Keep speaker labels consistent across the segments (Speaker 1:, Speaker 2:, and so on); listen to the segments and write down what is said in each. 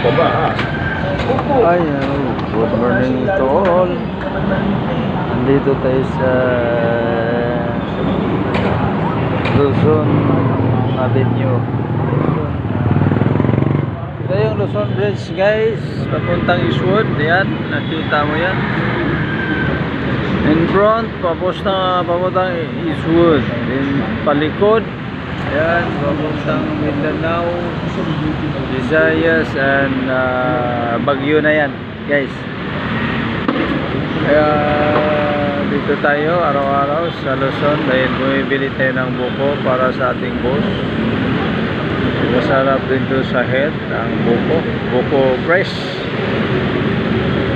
Speaker 1: Ay, good morning to all. Nandito tayo sa Luzon Avenue. Ito yung Luzon Bridge, guys, papuntang Eastwood. Yan, nakita mo yan. In front, papuntang Eastwood. In palikod, yan, papuntang Mindanao, Visayas, and Baguio na yan, guys. Kaya dito tayo araw-araw sa Luzon dahil bumibili tayo ng buko para sa ating boss. Masarap din to sa head ang buko fresh.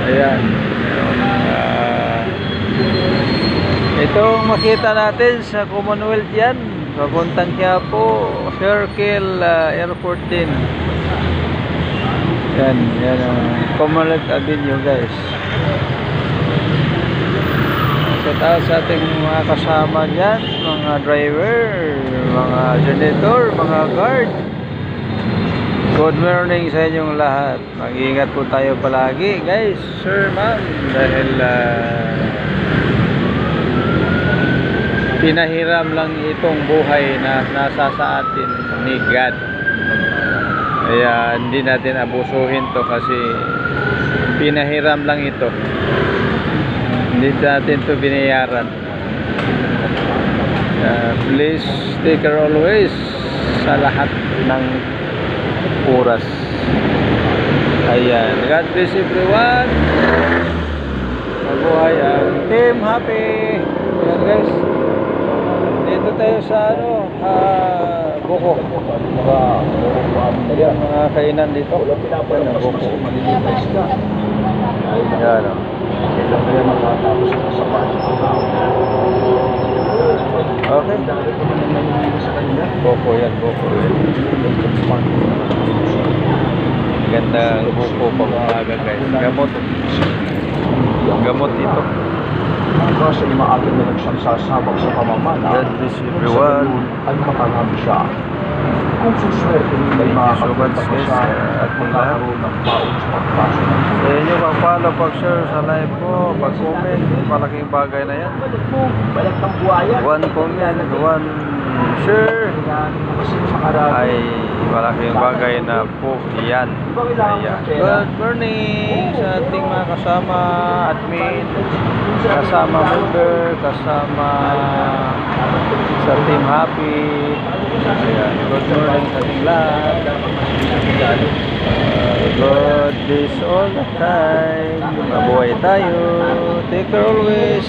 Speaker 1: Ayan. Itong makita natin sa Commonwealth yan, papuntang Quiapo, Circle, Airport din. Yan ang Commonwealth Avenue, guys. Shout out sa ating mga kasama dyan, mga driver, mga janitor, mga guard. Good morning sa inyong lahat. Mag-iingat po tayo palagi, guys, sir, ma'am, dahil pinahiram lang itong buhay na nasa sa atin ni God. Kaya hindi natin abusuhin to kasi pinahiram lang ito. Hindi natin to binayaran. Please take care always sa lahat ng oras. Ayan. God bless everyone. Mabuhay ang Team Happy. Ayan, guys. Dito tayo sa buko. Mga kainan dito. Ayan, buko. Ayan, okay. Buko yan, buko. Ganda buko pang umaga, guys. Gamot ito.
Speaker 2: Kasi maaga na nagsasabak sa pamamana.
Speaker 1: God bless everyone.
Speaker 2: Ay makarami siya. Kung suswerte nila ay makakapagpag siya at magkakaroon ng paon sa pagpasok.
Speaker 1: Sa inyo pag-follow, pag-share sa live ko, pag-comment, malaking bagay na yan.
Speaker 2: Balik ng buhaya.
Speaker 1: One comment, one share ay malaking bagay na po yan. Ayan. Good morning sa ating mga kasama, admin, kasama member, kasama sa Team Happy. Ayan. Good morning sa ating lahat. God bless all the time. Mabuhay tayo. Take care always.